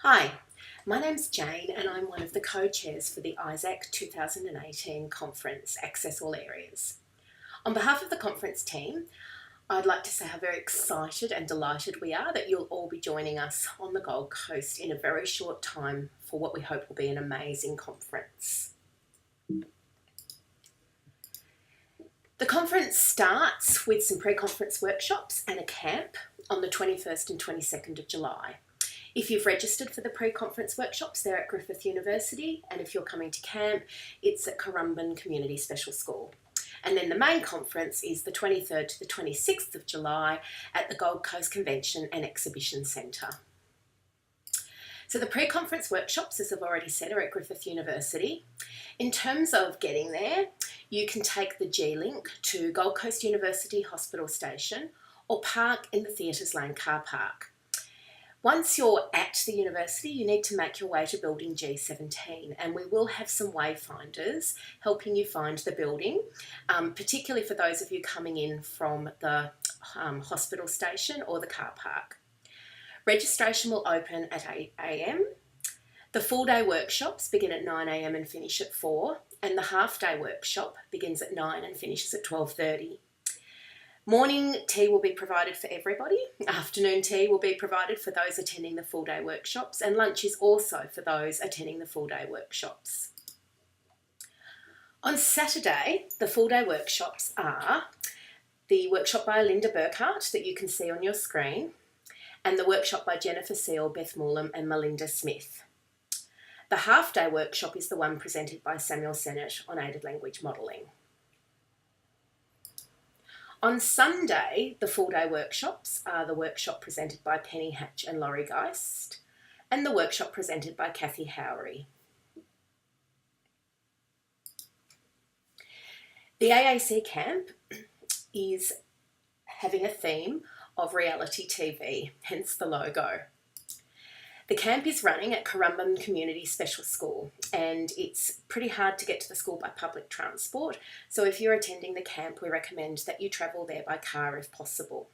Hi, my name's Jane and I'm one of the co-chairs for the ISAC 2018 conference, Access All Areas. On behalf of the conference team, I'd like to say how very excited and delighted we are that you'll all be joining us on the Gold Coast in a very short time for what we hope will be an amazing conference. The conference starts with some pre-conference workshops and a camp on the 21st and 22nd of July. If you've registered for the pre-conference workshops, they're at Griffith University, and if you're coming to camp, it's at Currumbin Community Special School. And then the main conference is the 23rd to the 26th of July at the Gold Coast Convention and Exhibition Centre. So the pre-conference workshops, as I've already said, are at Griffith University. In terms of getting there, you can take the G-Link to Gold Coast University Hospital Station or park in the Theatres Lane car park. Once you're at the university, you need to make your way to building G17, and we will have some wayfinders helping you find the building, particularly for those of you coming in from the hospital station or the car park. Registration will open at 8 a.m. The full day workshops begin at 9 a.m. and finish at 4, and the half day workshop begins at 9 and finishes at 12:30. Morning tea will be provided for everybody, afternoon tea will be provided for those attending the full day workshops, and lunch is also for those attending the full day workshops. On Saturday, the full day workshops are the workshop by Linda Burkhart that you can see on your screen, and the workshop by Jennifer Seal, Beth Moolam and Melinda Smith. The half day workshop is the one presented by Samuel Sennett on aided language modelling. On Sunday, the full day workshops are the workshop presented by Penny Hatch and Laurie Geist, and the workshop presented by Kathy Howry. The AAC camp is having a theme of reality TV, hence the logo. The camp is running at Currumbin Community Special School, and it's pretty hard to get to the school by public transport, so if you're attending the camp, we recommend that you travel there by car if possible.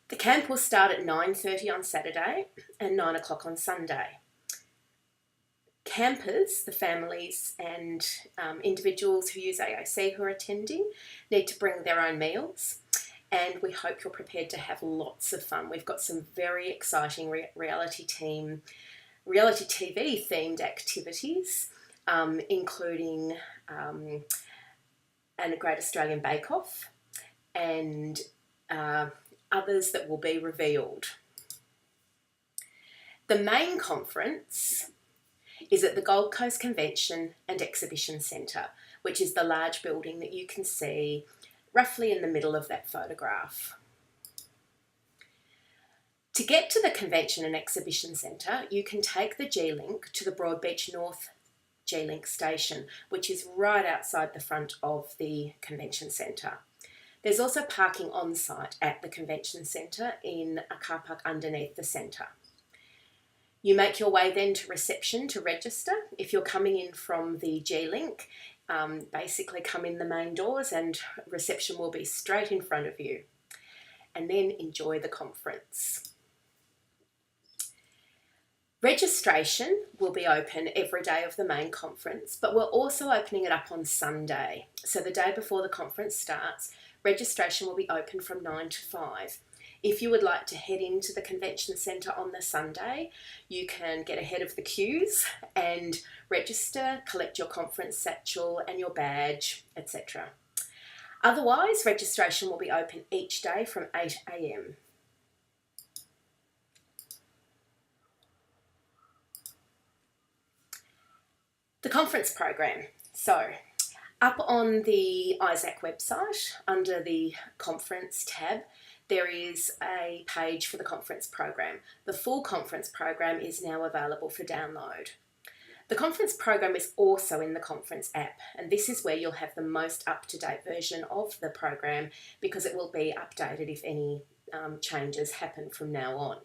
The camp will start at 9:30 on Saturday and 9 o'clock on Sunday. Campers, the families and individuals who use AAC who are attending, need to bring their own meals, and we hope you're prepared to have lots of fun. We've got some very exciting reality TV themed activities, including a Great Australian Bake Off and others that will be revealed. The main conference is at the Gold Coast Convention and Exhibition Centre, which is the large building that you can see roughly in the middle of that photograph. To get to the Convention and Exhibition Centre, you can take the G-Link to the Broadbeach North G-Link station, which is right outside the front of the Convention Centre. There's also parking on site at the Convention Centre in a car park underneath the centre. You make your way then to reception to register. If you're coming in from the G-Link, basically come in the main doors and reception will be straight in front of you. And then enjoy the conference. Registration will be open every day of the main conference, but we're also opening it up on Sunday. So the day before the conference starts, registration will be open from 9 to 5. If you would like to head into the Convention Centre on the Sunday, you can get ahead of the queues and register, collect your conference satchel and your badge, etc. Otherwise, registration will be open each day from 8 a.m. The conference program. So, up on the ISAC website, under the conference tab, there is a page for the conference program. The full conference program is now available for download. The conference program is also in the conference app, and this is where you'll have the most up-to-date version of the program because it will be updated if any changes happen from now on.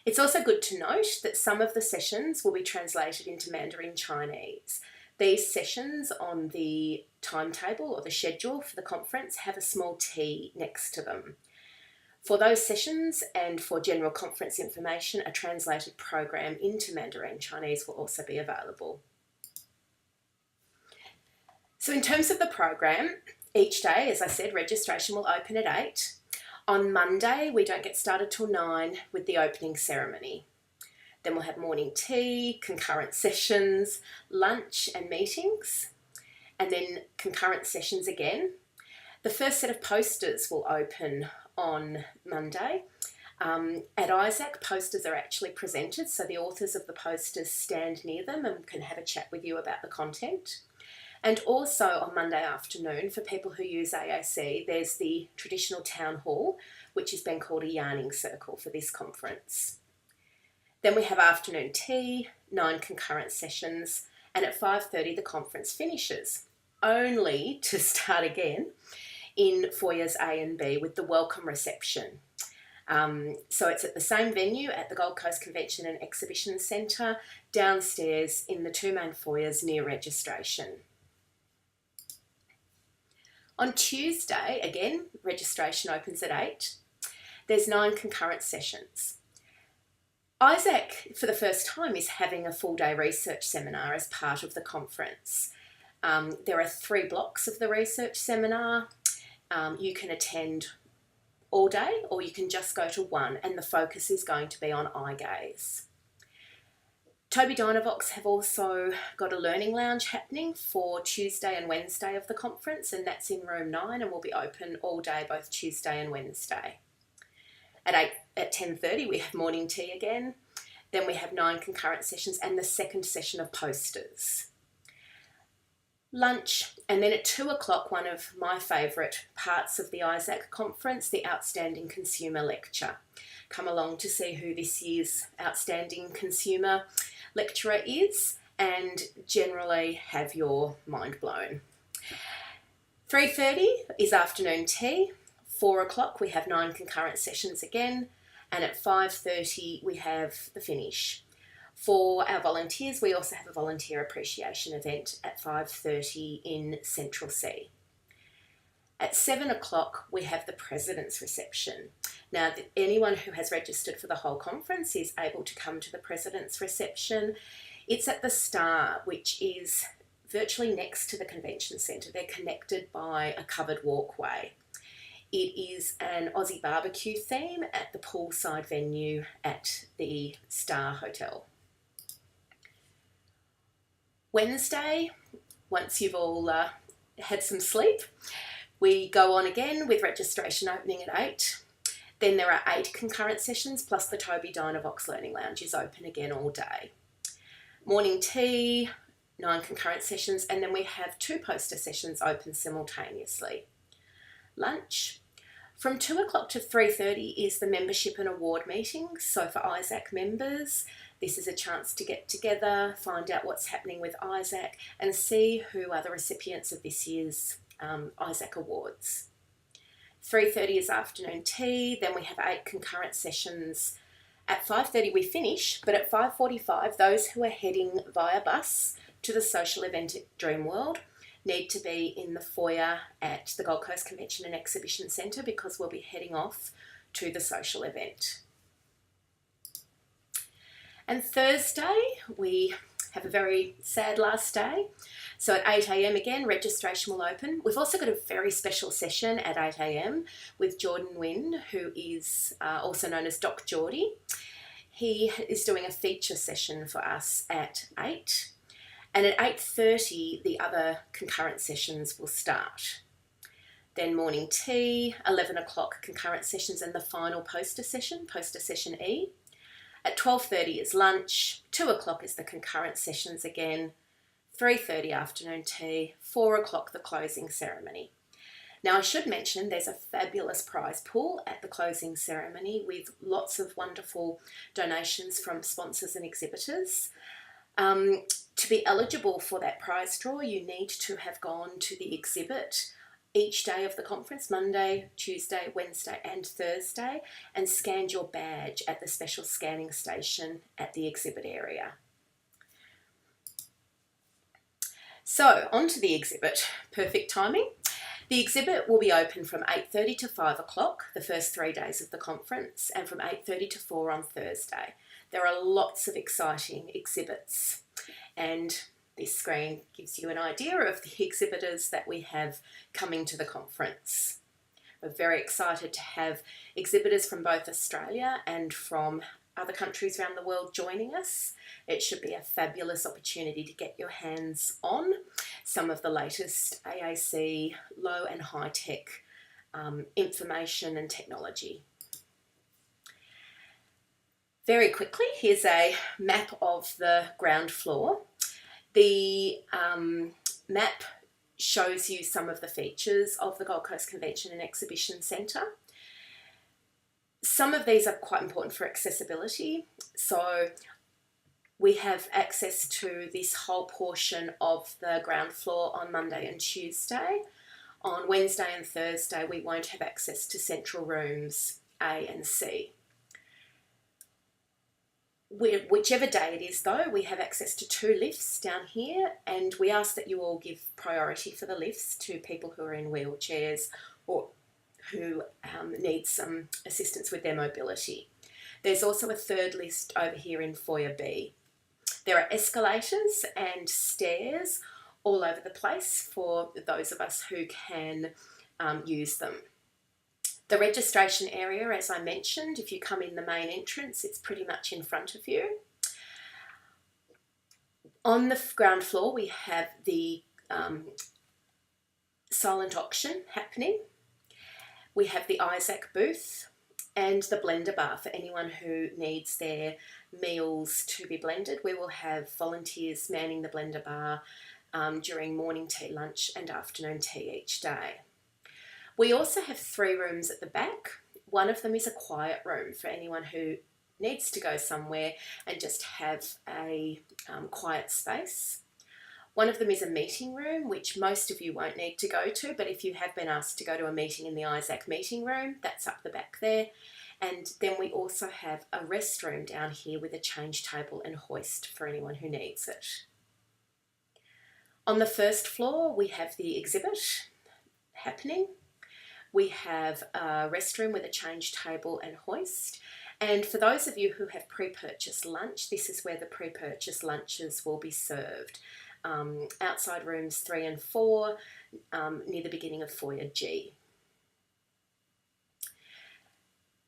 It's also good to note that some of the sessions will be translated into Mandarin Chinese. These sessions on the timetable or the schedule for the conference have a small T next to them. For those sessions and for general conference information, a translated program into Mandarin Chinese will also be available. So in terms of the program, each day, as I said, registration will open at 8. On Monday, we don't get started till 9 with the opening ceremony. Then we'll have morning tea, concurrent sessions, lunch and meetings, and then concurrent sessions again. The first set of posters will open on Monday. At Isaac, posters are actually presented, so the authors of the posters stand near them and can have a chat with you about the content. And also on Monday afternoon, for people who use AAC, there's the traditional town hall, which has been called a yarning circle for this conference. Then we have afternoon tea, 9 concurrent sessions, and at 5:30 the conference finishes, only to start again in foyers A and B with the welcome reception. So it's at the same venue at the Gold Coast Convention and Exhibition Centre, downstairs in the 2 main foyers near registration. On Tuesday, again, registration opens at 8. There's 9 concurrent sessions. Isaac, for the first time, is having a full-day research seminar as part of the conference. There are 3 blocks of the research seminar. You can attend all day or you can just go to one, and the focus is going to be on eye gaze. Toby Dynavox have also got a learning lounge happening for Tuesday and Wednesday of the conference, and that's in room 9 and will be open all day, both Tuesday and Wednesday. At 10:30 we have morning tea again. Then we have 9 concurrent sessions and the second session of posters. Lunch, and then at 2 o'clock, one of my favourite parts of the Isaac conference, the Outstanding Consumer Lecture. Come along to see who this year's Outstanding Consumer Lecturer is and generally have your mind blown. 3:30 is afternoon tea. 4 o'clock we have 9 concurrent sessions again, and at 5:30 we have the finish. For our volunteers, we also have a volunteer appreciation event at 5:30 in Central C. At 7 o'clock we have the President's Reception. Now, anyone who has registered for the whole conference is able to come to the President's Reception. It's at the Star, which is virtually next to the Convention Centre. They're connected by a covered walkway. It is an Aussie barbecue theme at the poolside venue at the Star Hotel. Wednesday, once you've all had some sleep, we go on again with registration opening at 8. Then there are 8 concurrent sessions, plus the Toby Dynavox Learning Lounge is open again all day. Morning tea, 9 concurrent sessions, and then we have 2 poster sessions open simultaneously. Lunch. From 2 o'clock to 3:30 is the membership and award meeting. So for Isaac members, this is a chance to get together, find out what's happening with Isaac, and see who are the recipients of this year's Isaac Awards. 3:30 is afternoon tea. Then we have 8 concurrent sessions. At 5:30 we finish, but at 5:45 those who are heading via bus to the social event at Dreamworld need to be in the foyer at the Gold Coast Convention and Exhibition Centre, because we'll be heading off to the social event. And Thursday, we have a very sad last day. So at 8 a.m. again, registration will open. We've also got a very special session at 8 a.m. with Jordan Wynn, who is also known as Doc Geordie. He is doing a feature session for us at 8. And at 8:30, the other concurrent sessions will start. Then morning tea, 11 o'clock concurrent sessions, and the final poster session E. At 12:30 is lunch, 2 o'clock is the concurrent sessions again, 3:30 afternoon tea, 4 o'clock the closing ceremony. Now I should mention there's a fabulous prize pool at the closing ceremony with lots of wonderful donations from sponsors and exhibitors. To be eligible for that prize draw, you need to have gone to the exhibit each day of the conference, Monday, Tuesday, Wednesday and Thursday, and scanned your badge at the special scanning station at the exhibit area. So, on to the exhibit. Perfect timing. The exhibit will be open from 8:30 to 5 o'clock the first 3 days of the conference, and from 8:30 to 4 on Thursday. There are lots of exciting exhibits, and this screen gives you an idea of the exhibitors that we have coming to the conference. We're very excited to have exhibitors from both Australia and from other countries around the world joining us. It should be a fabulous opportunity to get your hands on some of the latest AAC low and high tech information and technology. Very quickly, here's a map of the ground floor. The map shows you some of the features of the Gold Coast Convention and Exhibition Centre. Some of these are quite important for accessibility. So we have access to this whole portion of the ground floor on Monday and Tuesday. On Wednesday and Thursday, we won't have access to central rooms A and C. Whichever day it is though, we have access to 2 lifts down here, and we ask that you all give priority for the lifts to people who are in wheelchairs or who need some assistance with their mobility. There's also a 3rd lift over here in Foyer B. There are escalators and stairs all over the place for those of us who can use them. The registration area, as I mentioned, if you come in the main entrance, it's pretty much in front of you. On the ground floor, we have the silent auction happening. We have the Isaac booth and the blender bar for anyone who needs their meals to be blended. We will have volunteers manning the blender bar during morning tea, lunch and afternoon tea each day. We also have 3 rooms at the back. One of them is a quiet room for anyone who needs to go somewhere and just have a quiet space. One of them is a meeting room, which most of you won't need to go to, but if you have been asked to go to a meeting in the Isaac meeting room, that's up the back there. And then we also have a restroom down here with a change table and hoist for anyone who needs it. On the 1st floor, we have the exhibit happening. We have a restroom with a change table and hoist. And for those of you who have pre-purchased lunch, this is where the pre-purchased lunches will be served. Outside rooms 3 and 4, near the beginning of Foyer G.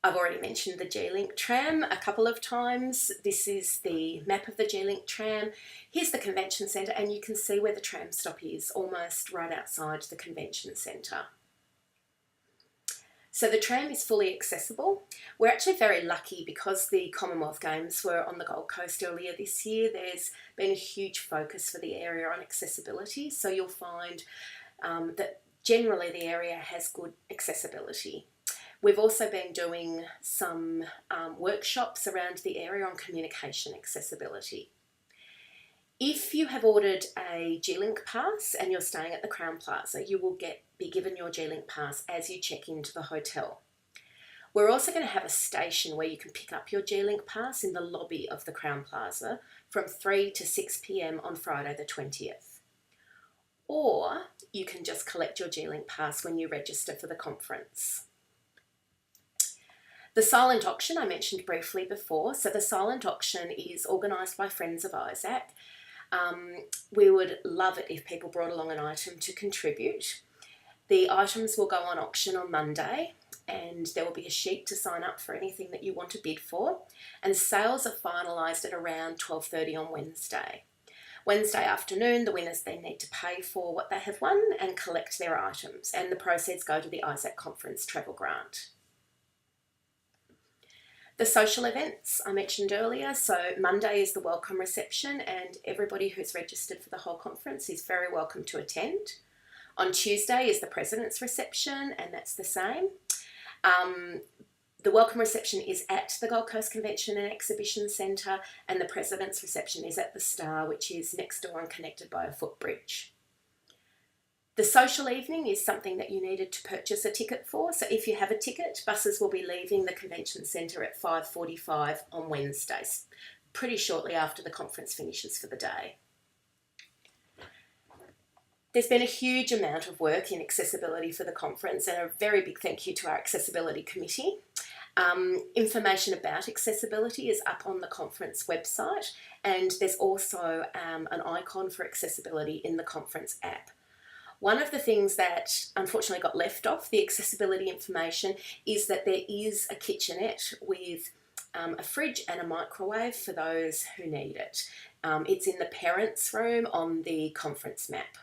I've already mentioned the G-Link tram a couple of times. This is the map of the G-Link tram. Here's the convention centre, and you can see where the tram stop is, almost right outside the convention centre. So the tram is fully accessible. We're actually very lucky because the Commonwealth Games were on the Gold Coast earlier this year. There's been a huge focus for the area on accessibility. So you'll find that generally the area has good accessibility. We've also been doing some workshops around the area on communication accessibility. If you have ordered a G-Link pass and you're staying at the Crown Plaza, you will be given your G-Link pass as you check into the hotel. We're also going to have a station where you can pick up your G-Link pass in the lobby of the Crown Plaza from 3 to 6 p.m. on Friday the 20th. Or you can just collect your G-Link pass when you register for the conference. The silent auction I mentioned briefly before. So the silent auction is organised by Friends of Isaac. We would love it if people brought along an item to contribute. The items will go on auction on Monday, and there will be a sheet to sign up for anything that you want to bid for, and sales are finalised at around 12:30 on Wednesday. Wednesday afternoon, the winners then need to pay for what they have won and collect their items, and the proceeds go to the Isaac Conference Travel Grant. The social events I mentioned earlier, so Monday is the welcome reception, and everybody who's registered for the whole conference is very welcome to attend. On Tuesday is the President's reception, and that's the same. The welcome reception is at the Gold Coast Convention and Exhibition Centre, and the President's reception is at the Star, which is next door and connected by a footbridge. The social evening is something that you needed to purchase a ticket for. So if you have a ticket, buses will be leaving the convention centre at 5:45 on Wednesdays, pretty shortly after the conference finishes for the day. There's been a huge amount of work in accessibility for the conference, and a very big thank you to our accessibility committee. Information about accessibility is up on the conference website, and there's also an icon for accessibility in the conference app. One of the things that unfortunately got left off the accessibility information is that there is a kitchenette with a fridge and a microwave for those who need it. It's in the parents' room on the conference map.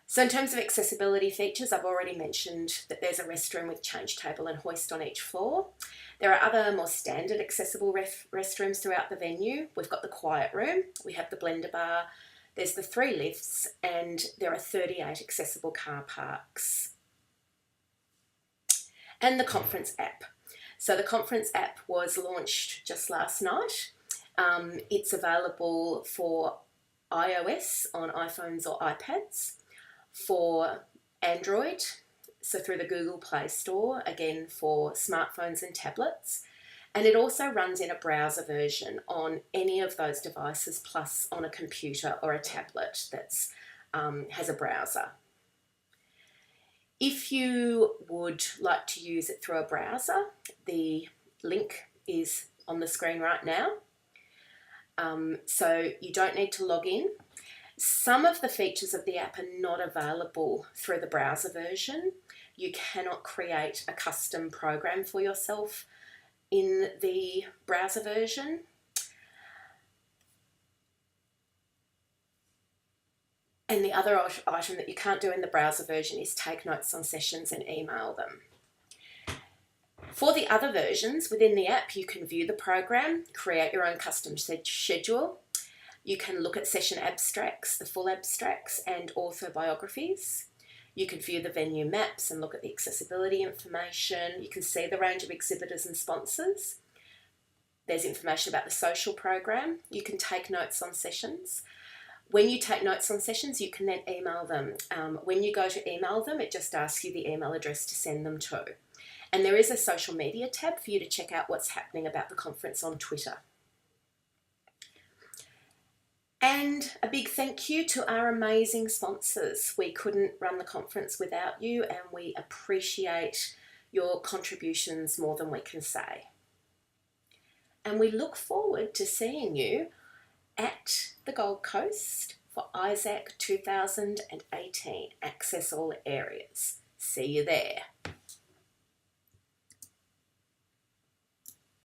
So in terms of accessibility features, I've already mentioned that there's a restroom with change table and hoist on each floor. There are other more standard accessible restrooms throughout the venue. We've got the quiet room, we have the blender bar, there's the 3 lifts, and there are 38 accessible car parks. And the conference app. So the conference app was launched just last night. It's available for iOS on iPhones or iPads, for Android, so through the Google Play Store, again for smartphones and tablets, and it also runs in a browser version on any of those devices, plus on a computer or a tablet that has a browser. If you would like to use it through a browser, the link is on the screen right now. So you don't need to log in. Some of the features of the app are not available through the browser version. You cannot create a custom program for yourself in the browser version. And the other item that you can't do in the browser version is take notes on sessions and email them. For the other versions within the app, you can view the program, create your own custom schedule. You can look at session abstracts, the full abstracts, and author biographies. You can view the venue maps and look at the accessibility information. You can see the range of exhibitors and sponsors. There's information about the social program. You can take notes on sessions. When you take notes on sessions, you can then email them. When you go to email them, it just asks you the email address to send them to. And there is a social media tab for you to check out what's happening about the conference on Twitter. And a big thank you to our amazing sponsors. We couldn't run the conference without you, and we appreciate your contributions more than we can say. And we look forward to seeing you at the Gold Coast for ISAC 2018, Access All Areas. See you there.